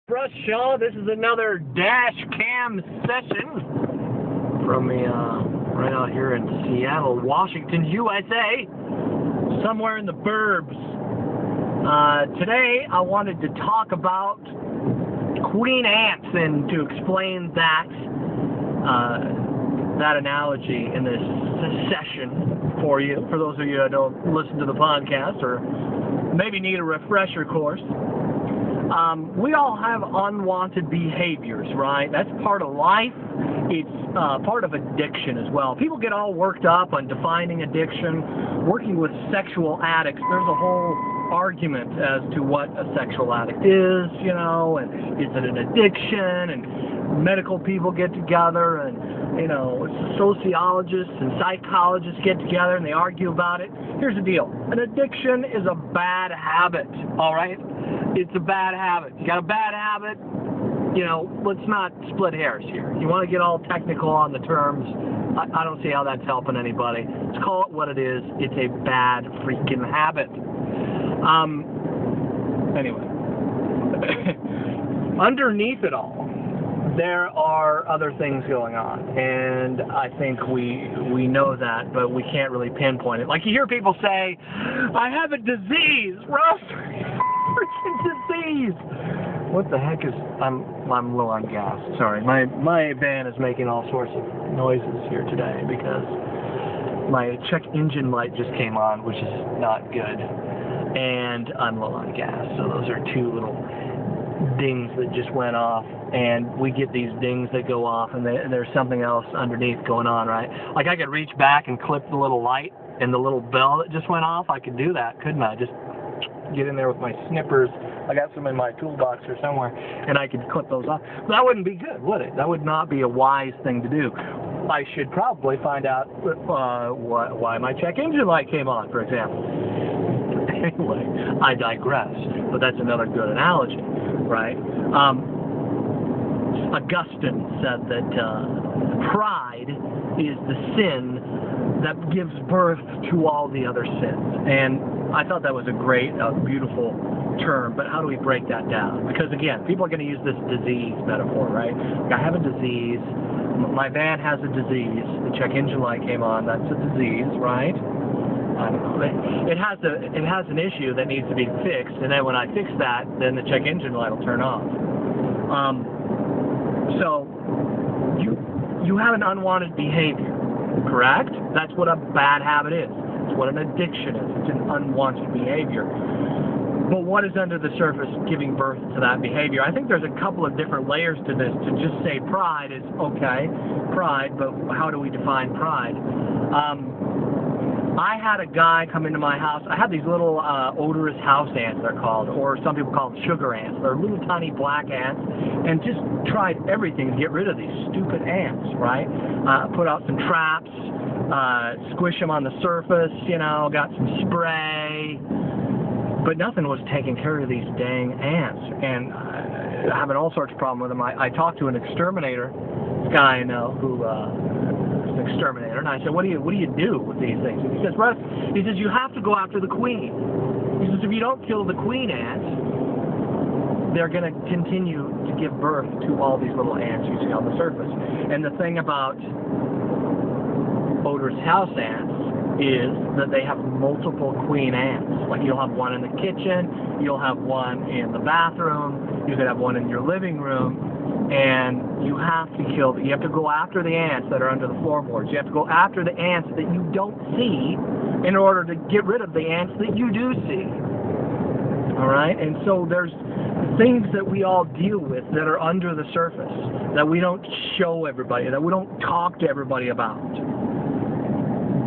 Russ Shaw, this is another dash cam session from me right out here in Seattle, Washington, USA, somewhere in the burbs. Today I wanted to talk about queen ants and to explain that analogy in this session for you, for those of you that don't listen to the podcast or maybe need a refresher course. We all have unwanted behaviors, right? That's part of life. It's part of addiction as well. People get all worked up on defining addiction. Working with sexual addicts, there's a whole argument as to what a sexual addict is, you know, and is it an addiction, and medical people get together, and, you know, sociologists and psychologists get together and they argue about it. Here's the deal. An addiction is a bad habit, all right? It's a bad habit. You got a bad habit, you know, let's not split hairs here. You want to get all technical on the terms, I don't see how that's helping anybody. Let's call it what it is. It's a bad freaking habit. Anyway. Underneath it all, there are other things going on, and I think we know that, but we can't really pinpoint it. Like you hear people say, I have a disease, Russ, freaking disease. What the heck is, I'm low on gas, sorry. My van is making all sorts of noises here today because my check engine light just came on, which is not good, and I'm low on gas, so those are two little dings that just went off, and we get these dings that go off, and there's something else underneath going on, right? Like I could reach back and clip the little light and the little bell that just went off. I could do that, couldn't I? Just get in there with my snippers. I got some in my toolbox or somewhere, and I could clip those off. But that wouldn't be good, would it? That would not be a wise thing to do. I should probably find out why my check engine light came on, for example. Anyway, I digress, but that's another good analogy, right? Augustine said that pride is the sin that gives birth to all the other sins, and I thought that was a great, beautiful term, but how do we break that down? Because again, people are going to use this disease metaphor, right? I have a disease, my van has a disease, the check engine light came on, that's a disease, right? I don't know. It has an issue that needs to be fixed, and then when I fix that, then the check engine light will turn off. So you have an unwanted behavior, correct? That's what a bad habit is. It's what an addiction is. It's an unwanted behavior. But what is under the surface giving birth to that behavior? I think there's a couple of different layers to this. To just say pride is okay, pride, but how do we define pride? I had a guy come into my house. I had these little odorous house ants, they're called, or some people call them sugar ants. They're little tiny black ants, and just tried everything to get rid of these stupid ants, right? Put out some traps, squish them on the surface, you know, got some spray, but nothing was taking care of these dang ants, and having all sorts of problems with them. I talked to an exterminator, this guy I know who exterminator, and I said, what do you do with these things? And he says, Russ, he says, you have to go after the queen. He says, if you don't kill the queen ants, they're going to continue to give birth to all these little ants you see on the surface. And the thing about odorous house ants is that they have multiple queen ants. Like you'll have one in the kitchen, you'll have one in the bathroom, you could have one in your living room, and you have to kill them. You have to go after the ants that are under the floorboards. You have to go after the ants that you don't see in order to get rid of the ants that you do see. All right? And so there's things that we all deal with that are under the surface, that we don't show everybody, that we don't talk to everybody about.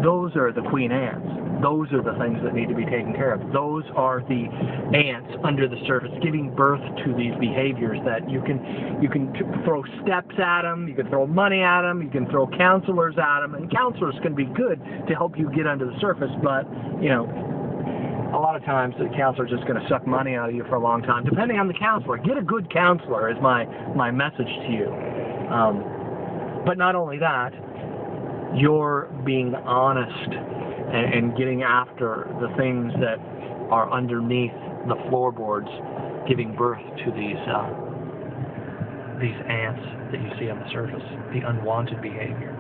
Those are the queen ants. Those are the things that need to be taken care of. Those are the ants under the surface giving birth to these behaviors that you can throw steps at them, you can throw money at them, you can throw counselors at them, and counselors can be good to help you get under the surface, but, you know, a lot of times the counselor is just going to suck money out of you for a long time, depending on the counselor. Get a good counselor is my message to you. But not only that, you're being honest and getting after the things that are underneath the floorboards, giving birth to these these ants that you see on the surface, the unwanted behavior.